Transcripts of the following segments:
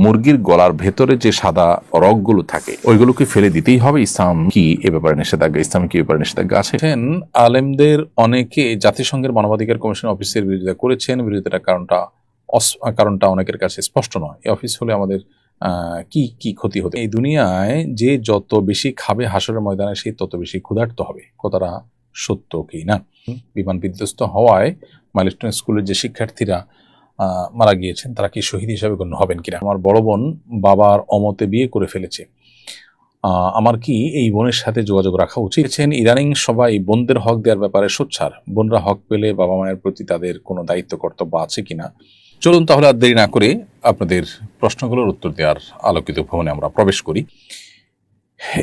মুরগির গলার ভেতরে যে সাদা রগগুলো থাকে ওইগুলোকে ফেলে দিতেই হবে। ইসলাম কি এ ব্যাপারে নিষেধাজ্ঞা, ইসলাম কি এ ব্যাপারে নিষেধাজ্ঞা আছে? আলেমদের অনেকে জাতিসংঘের মানবাধিকার কমিশন অফিসের বিরোধিতা করেছেন। বিরোধিতার কারণটা অনেকের কাছে স্পষ্ট নয়। এই অফিস হলে আমাদের কি কি ক্ষতি হতে, এই দুনিয়ায় যে যত বেশি খাবে হাসরের ময়দানে সে তত বেশি ক্ষুধার্ত হবে, কথাটা সত্য কি না? বিমান বিধ্বস্ত হওয়ায় মাইলস্টোন স্কুলের যে শিক্ষার্থীরা মারা গিয়েছেন তারা কি শহীদ হিসাবে গণ্য হবেন কিনা? আমার বড় বোন বাবার অমতে বিয়ে করে ফেলেছে, আমার কি এই বোনের সাথে যোগাযোগ রাখা উচিত? ইদানিং সবাই বোনদের হক দেওয়ার ব্যাপারে সোচ্চার। বোনরা হক পেলে বাবা মায়ের প্রতি তাদের কোনো দায়িত্ব কর্তব্য আছে কিনা? চলুন তাহলে আর দেরি না করে আপনাদের প্রশ্নগুলোর উত্তর দেওয়ার আলোকিত ভবনে আমরা প্রবেশ করি।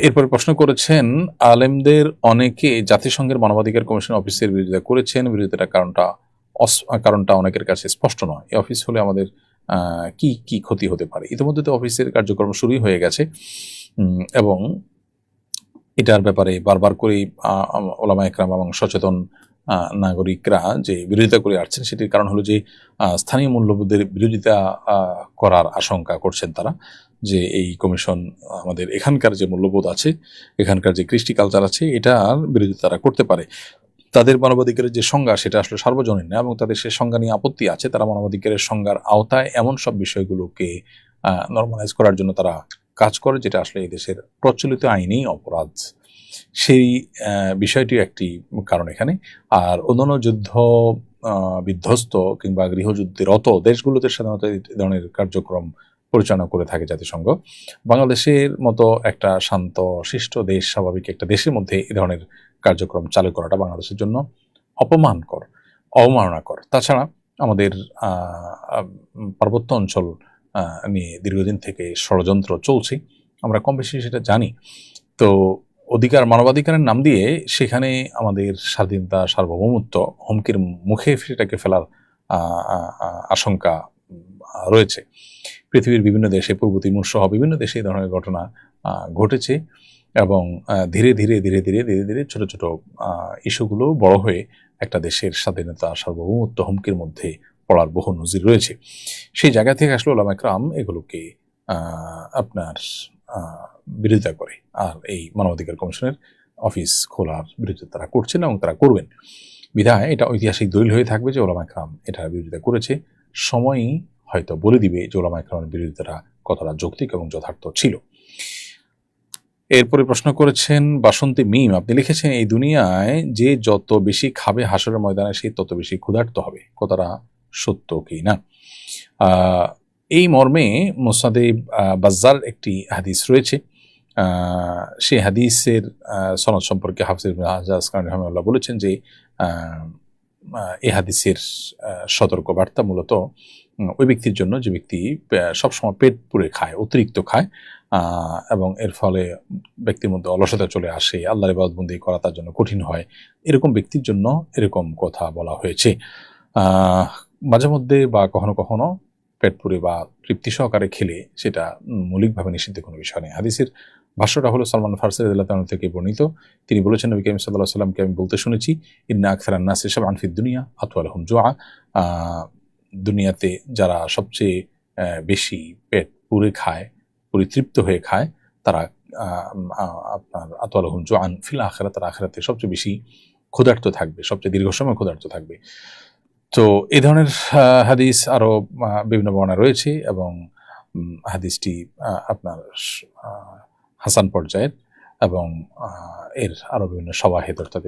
এরপরে প্রশ্ন করেছেন, আলেমদের অনেকে জাতিসংঘের মানবাধিকার কমিশন অফিসের বিরোধিতা করেছেন। বিরোধিতার কারণটা অনেকের কাছে স্পষ্ট নয়। এই অফিস হলে আমাদের কি কি ক্ষতি হতে পারে? ইতিমধ্যে তো অফিসের কার্যক্রম শুরুই হয়ে গেছে এবং এটার ব্যাপারে বারবার করেই ওলামা একরাম এবং সচেতন নাগরিকরা যে বিরোধিতা করে আসছেন, সেটির কারণ হলো যে স্থানীয় মূল্যবোধের বিরোধিতা করার আশঙ্কা করছেন তারা, যে এই কমিশন আমাদের এখানকার যে মূল্যবোধ আছে, এখানকার যে কৃষ্টি কালচার আছে, এটার বিরোধিতা তারা করতে পারে। তাদের মানবাধিকারের যে সংজ্ঞা সেটা আসলে সার্বজনীন না এবং তাদের সে সংজ্ঞা নিয়ে আপত্তি আছে। তারা মানবাধিকারের সংজ্ঞার আওতায় এমন সব বিষয়গুলোকে নর্মালাইজ করার জন্য তারা কাজ করে, যেটা আসলে এই দেশের প্রচলিত আইনেই অপরাধ। সেই বিষয়টি একটি কারণ এখানে। আর অন্যান্য যুদ্ধ বিধ্বস্ত কিংবা গৃহযুদ্ধরত দেশগুলোতে সাধারণত এই ধরনের কার্যক্রম পরিচালনা করে থাকে জাতিসংঘ। বাংলাদেশের মতো একটা শান্ত শিষ্ট দেশ, স্বাভাবিক একটা দেশের মধ্যে এই ধরনের কার্যক্রম চালু করাটা বাংলাদেশের জন্য অবমাননাকর। তাছাড়া আমাদের পার্বত্য অঞ্চল নিয়ে দীর্ঘদিন থেকে ষড়যন্ত্র চলছে, আমরা কম বেশি সেটা জানি। তো মানবাধিকারের নাম দিয়ে সেখানে আমাদের স্বাধীনতা, সার্বভৌমত্ব হুমকির মুখে সেটাকে ফেলার আশঙ্কা রয়েছে। পৃথিবীর বিভিন্ন দেশে, পূর্ব তিমুর সহ বিভিন্ন দেশে এই ধরনের ঘটনা ঘটেছে এবং ধীরে ধীরে ধীরে ধীরে ধীরে ধীরে ছোট ছোট ইস্যুগুলো বড় হয়ে একটা দেশের স্বাধীনতা, সার্বভৌমত্ব হুমকির মধ্যে পড়ার বহু নজির রয়েছে। সেই জায়গা থেকে আসলে ওলামা একরাম এগুলোকে আপনার বিরোধিতা করে। আর এই মানবাধিকার কমিশনের অফিস খোলার বিরোধিতা তারা করছেন এবং তারা করবেন। বিধায় এটা ঐতিহাসিক দলিল হয়ে থাকবে যে ওলামা একরাম এটার বিরোধিতা করেছে। সময়ই হয়তো বলে দিবে যে ওলামা একরামের বিরোধিতাটা কতটা যৌক্তিক এবং যথার্থ ছিল। এরপরে প্রশ্ন করেছেন বাসন্তী মিম, আপনি লিখেছেন, এই দুনিয়ায় যে যত বেশি খাবে হাসরের ময়দানে সে তত বেশি ক্ষুধার্ত হবে, কথাটা সত্য কি না? এই মর্মে মুসনাদে বাজ্জার একটি হাদিস রয়েছে। সেই হাদিসের সনদ সম্পর্কে হাফিজ ইবনে হাজার আসকালানী রাহিমাহুল্লাহ বলেছেন যে এই হাদিসের সতর্ক বার্তা মূলত ওই ব্যক্তির জন্য যে ব্যক্তি সবসময় পেট পুরে খায়, অতিরিক্ত খায় এবং এর ফলে ব্যক্তির মধ্যে অলসতা চলে আসে, আল্লাহর ইবাদতবন্দি করা তার জন্য কঠিন হয়। এরকম ব্যক্তির জন্য এরকম কথা বলা হয়েছে। মাঝে মধ্যে বা কখনো কখনো পেট পুরে বা তৃপ্তি সহকারে খেলে সেটা মৌলিকভাবে নিষিদ্ধ কোনো বিষয় নেই। হাদিসের ভাষ্যটা হলো সালমান ফারসি রাদিয়াল্লাহু তাআলা থেকে বর্ণিত। তিনি বলেছেন, নবী করিম সাল্লাল্লাহু আলাইহি ওয়াসাল্লামকে আমি বলতে শুনেছি, ইন্না আকসারান নাসি শাবআন ফিদ দুনিয়া আতওয়ালুহুম জুআ, দুনিয়াতে যারা সবচেয়ে বেশি পেট পুরে খায়, পরিতৃপ্ত হয়ে খায়, তারা আপনার আতওয়ালুহুম জুআন ফিল আখিরাত, তারা আখিরাতে সবচেয়ে বেশি ক্ষুধার্ত থাকবে, সবচেয়ে দীর্ঘ সময় ক্ষুধার্ত থাকবে। তো এই ধরনের হাদিস আরো বিভিন্ন বর্ণনা রয়েছে এবং হাদিসটি আপনার হাসান পর্যায়ের এবং এর আরো বিভিন্ন সওয়াহিদ, অর্থাৎ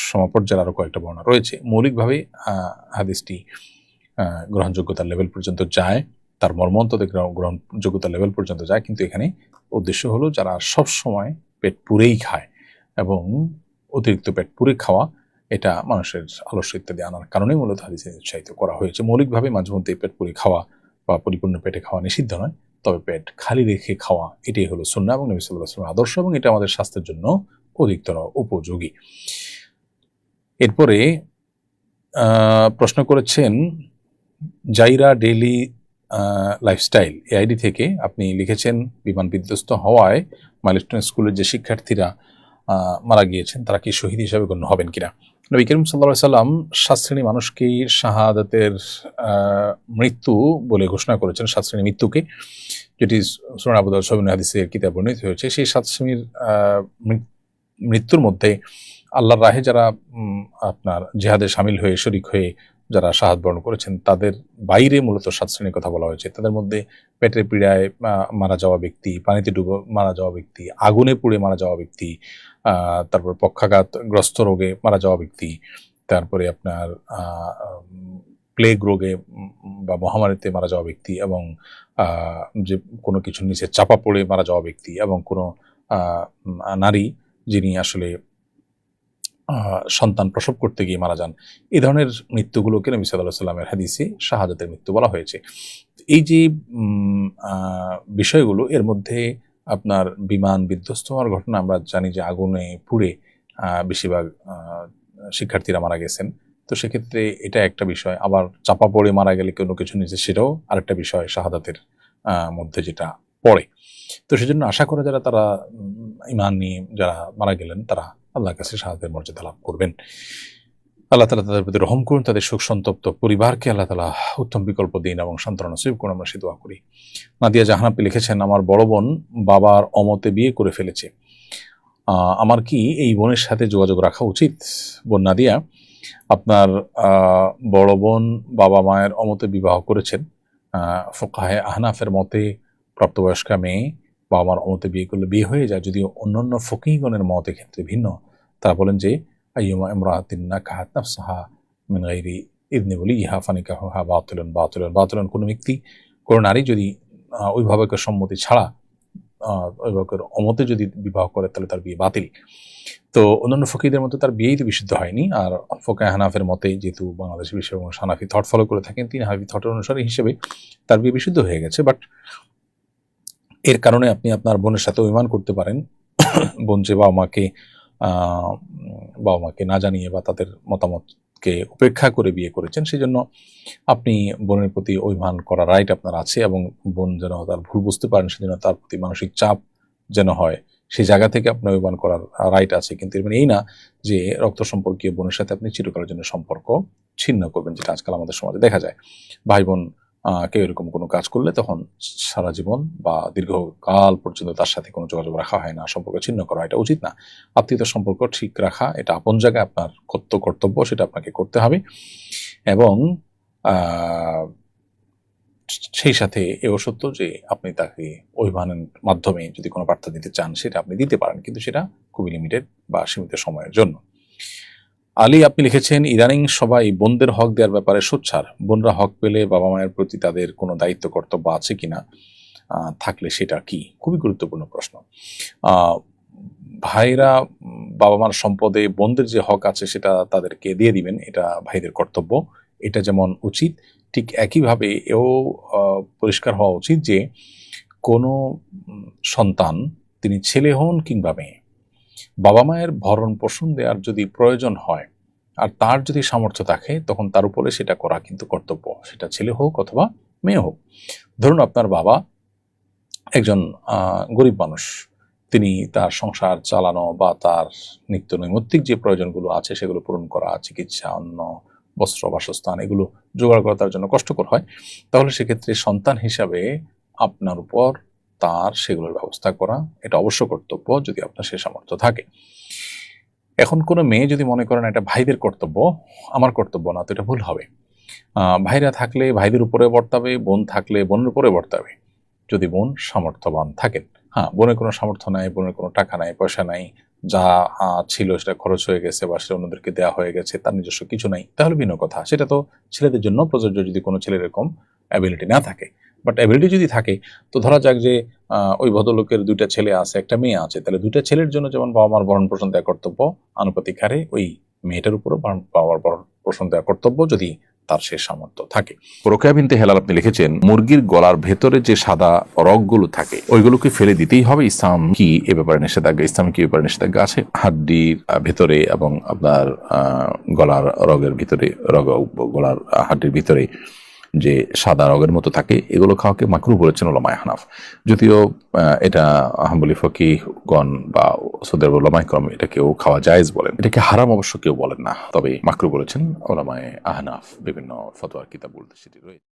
সমপর্যায়ের আরো কয়েকটা বর্ণনা রয়েছে। মৌলিকভাবে হাদিসটি গ্রহণযোগ্যতার লেভেল পর্যন্ত যায়, তার মর্মন্তদের গ্রহণযোগ্যতার লেভেল পর্যন্ত যায়, কিন্তু এখানে উদ্দেশ্য হলো যারা সব সময় পেট পুরেই খায় এবং অতিরিক্ত পেট পুরে খাওয়া, এটা মানুষের আলস্য ইত্যাদি আনার কারণেই মূলত হাদিসে উৎসাহিত করা হয়েছে। মৌলিকভাবে মাঝে মধ্যে পেট পুরে খাওয়া বা পরিপূর্ণ পেটে খাওয়া নিষিদ্ধ নয়, তবে পেট খালি রেখে খাওয়া এটাই হলো সুন্নাহ এবং নবী সাল্লাল্লাহু আলাইহি ওয়াসাল্লামের আদর্শ এবং এটা আমাদের স্বাস্থ্যের জন্য অধিকতর উপযোগী। এরপরে প্রশ্ন করেছেন জাইরা ডেইলি লাইফস্টাইল এআইডি থেকে, আপনি লিখেছেন, বিমান বিধ্বস্ত হওয়ায় মাইলস্টোন স্কুলের যে শিক্ষার্থীরা মারা গিয়েছেন তারা কি শহীদ হিসাবে গণ্য হবেন কিনা? নবী করিম সাল্লাল্লাহু আলাইহি সাল্লাম 7 শ্রেণী মানুষকে শাহাদাতের মৃত্যু বলে ঘোষণা করেছেন। 7 শ্রেণী মৃত্যুকে, যেটি সুনান আবু দাউদ সহিহ হাদিসের কিতাবে বর্ণিত হয়েছে। সেই 7 শ্রেণীর মৃত্যুর মধ্যে আল্লাহর রাহে যারা আপনার জিহাদে শামিল হয়ে শরিক হয়ে যারা শাহাদ বরণ করেছেন তাদের বাইরে মূলত 7 শ্রেণীর কথা বলা হয়েছে। তাদের মধ্যে পেটের পীড়ায় মারা যাওয়া ব্যক্তি, পানিতে ডুবে মারা যাওয়া ব্যক্তি, আগুনে পুড়ে মারা যাওয়া ব্যক্তি, তারপর পক্ষাঘাতগ্রস্ত রোগে মারা যাওয়া ব্যক্তি, তারপরে আপনার প্লেগ রোগে বা মহামারীতে মারা যাওয়া ব্যক্তি, এবং যে কোনো কিছুর নিচে চাপা পড়ে মারা যাওয়া ব্যক্তি, এবং কোনো নারী যিনি আসলে সন্তান প্রসব করতে গিয়ে মারা যান। এই ধরনের মৃত্যুগুলোকে নবী সাল্লাল্লাহু আলাইহি ওয়াসাল্লামের হাদিসে শাহাদাতের মৃত্যু বলা হয়েছে। এই যে বিষয়গুলো, এর মধ্যে আপনার বিমান বিধ্বস্ত হওয়ার ঘটনা আমরা জানি যে আগুনে পুড়ে বেশিরভাগ শিক্ষার্থীরা মারা গেছেন। তো সেক্ষেত্রে এটা একটা বিষয়। আবার চাপা পড়ে মারা গেলে কোনো কিছু নিচে, সেটাও আরেকটা বিষয় শাহাদাতের মধ্যে যেটা পড়ে। তো সেজন্য আশা করা যারা তারা ঈমান নিয়ে যারা মারা গেলেন তারা আল্লাহর কাছে শাহাদাতের মর্যাদা লাভ করবেন। আল্লাহ তাআলা তাদের প্রতি রহম করুন, তাদের শোক সন্তপ্ত পরিবারকে আল্লাহ তাআলা উত্তম বিকল্প দিন এবং সান্ত্বনা নসিব করুন, আমরা সে দোয়া করি। নাদিয়া জাহানাপি লিখেছেন, আমার বড় বোন বাবার অমতে বিয়ে করে ফেলেছে, আমার কি এই বোনের সাথে যোগাযোগ রাখা উচিত? বোন নাদিয়া, আপনার বড় বোন বাবা মায়ের অমতে বিবাহ করেছেন। ফুকাহে আহনাফের মতে প্রাপ্তবয়স্কা মেয়ে বাবা মার অমতে বিয়ে করলে বিয়ে হয়ে যায়, যদিও অন্যান্য ফকিহগণের মতের ক্ষেত্রে ভিন্ন। তারা বলেন যে আইয়ুমা ইমরাআতিন নাকাহাত নাফসাহা মিন গায়রি ইযনি ওয়ালিহা ফানিকাহুহা বাতিলুন। কোনো ব্যক্তি, কোনো নারী যদি অভিভাবকের সম্মতি ছাড়া অভিভাবকের অমতে যদি বিবাহ করে তাহলে তার বিয়ে বাতিল। তো অন্যান্য ফকিহদের মতে তার বিয়েই তো বিশুদ্ধ হয়নি। আর ফোকায়ে হানাফের মতে, যেহেতু বাংলাদেশি বিষয় এবং হানাফি থট ফলো করে থাকেন, তিনি হানাফি থটের অনুসারী হিসেবে তার বিয়ে বিশুদ্ধ হয়ে গেছে। বাট এর কারণে আপনি আপনার বোনের সাথে অভিমান করতে পারেন। বোন যে বাবা মাকে না জানিয়ে বা তাদের মতামতকে উপেক্ষা করে বিয়ে করেছেন, সেই জন্য আপনি বোনের প্রতি অভিমান করার রাইট আপনার আছে, এবং বোন যেন তার ভুল বুঝতে পারেন সেজন্য তার প্রতি মানসিক চাপ যেন হয়, সেই জায়গা থেকে আপনার অভিমান করার রাইট আছে। কিন্তু এর মানে এই না যে রক্ত সম্পর্কীয় বোনের সাথে আপনি চিরকালের জন্য সম্পর্ক ছিন্ন করবেন, যেটা আজকাল আমাদের সমাজে দেখা যায়। ভাই বোন কেউ এরকম কোনো কাজ করলে তখন সারা জীবন বা দীর্ঘকাল পর্যন্ত তার সাথে কোনো যোগাযোগ রাখা হয় না, সম্পর্ক ছিন্ন করা, এটা উচিত না। আত্মীয়তার সম্পর্ক ঠিক রাখা এটা আপন জায়গায় আপনার কর্তব্য, সেটা আপনাকে করতে হবে। এবং সেই সাথে এও সত্য যে আপনি তাকে অভিমানের মাধ্যমে যদি কোনো বার্তা দিতে চান সেটা আপনি দিতে পারেন, কিন্তু সেটা খুবই লিমিটেড বা সীমিত সময়ের জন্য। আলী, আপনি লিখেছেন, ইদানিং সবাই বোনদের হক দেওয়ার ব্যাপারে সোচ্চার। বোনরা হক পেলে বাবা মায়ের প্রতি তাদের কোনো দায়িত্ব কর্তব্য আছে কিনা, থাকলে সেটা কি? খুবই গুরুত্বপূর্ণ প্রশ্ন। ভাইরা বাবা মার সম্পদে বোনদের যে হক আছে সেটা তাদেরকে দিয়ে দিবেন, এটা ভাইদের কর্তব্য। এটা যেমন উচিত, ঠিক একইভাবে এও পরিষ্কার হওয়া উচিত যে কোনো সন্তান, তিনি ছেলে হন কিংবা মেয়ে, বাবা মায়ের ভরণ পোষণ দেওয়ার যদি প্রয়োজন হয় আর তার যদি সামর্থ্য থাকে, তখন তার উপরে সেটা করা কিন্তু কর্তব্য, সেটা ছেলে হোক অথবা মেয়ে হোক। ধরুন আপনার বাবা একজন গরিব মানুষ, তিনি তার সংসার চালানো বা তার নিত্য নৈমিত্তিক যে প্রয়োজনগুলো আছে সেগুলো পূরণ করা, চিকিৎসা, অন্ন, বস্ত্র, বাসস্থান, এগুলো জোগাড় করা তার জন্য কষ্টকর হয়। তাহলে সেক্ষেত্রে সন্তান হিসাবে আপনার উপর তার সেগুলোর ব্যবস্থা করা এটা অবশ্য কর্তব্য, যদি আপনার সে সামর্থ্য থাকে। এখন কোনো মেয়ে যদি মনে করেন এটা ভাইদের কর্তব্য, আমার কর্তব্য না, তো এটা ভুল হবে। ভাইরা থাকলে ভাইদের উপরে বর্তাবে, বোন থাকলে বোনের উপরে বর্তাবে, যদি বোন সামর্থ্যবান থাকেন। হ্যাঁ, বোনের কোনো সামর্থ্য নাই, বোনের কোনো টাকা নাই, পয়সা নাই, যা ছিল সেটা খরচ হয়ে গেছে বা সেটা অন্যদেরকে দেওয়া হয়ে গেছে, তার নিজস্ব কিছু নাই, তাহলে ভিন্ন কথা। সেটা তো ছেলেদের জন্য প্রযোজ্য যদি কোনো ছেলের এরকম অ্যাবিলিটি না থাকে। বাট অ্যাবিলিটি যদি থাকে, তো ধরা যাক যে ওই ভদ্রলোকের 2টা ছেলে আছে, একটা মেয়ে আছে, তাহলে 2টা ছেলের জন্য যেমন বাবা মার ভরণ পোষণ দেওয়া কর্তব্য, আনুপাতিক হারে ওই মেয়েটার উপরও বাবার ভরণ পোষণ দেওয়া কর্তব্য, যদি তার সে সামর্থ্য থাকে। রোকেয়া বিনতে হেলাল, আপনি লিখেছেন, মুরগির গলার ভেতরে যে সাদা রগগুলো থাকে ওইগুলোকে ফেলে দিতেই হবে, ইসলাম কি এ ব্যাপারে নিষেধাজ্ঞা, ইসলাম কি এ ব্যাপারে নিষেধাজ্ঞা আছে? হাড্ডির ভেতরে এবং আপনার গলার রগের ভিতরে, গলার হাড্ডির ভিতরে যে সাদা রগের মতো থাকে, এগুলো খাওয়াকে মাকরু বলেছেন ওলামায়ে হানাফ। যদিও এটা হাম্বলি ফকিহগণ বা সৌদি আরবের ওলামায়ে কেরাম এটাকেও খাওয়া জায়েজ বলেন, এটাকে হারাম অবশ্য কেউ বলেন না, তবে মাকরু বলেছেন ওলামায়ে আহনাফ। বিভিন্ন ফতোয়ার কিতাবগুলোতে সেটি রয়েছে।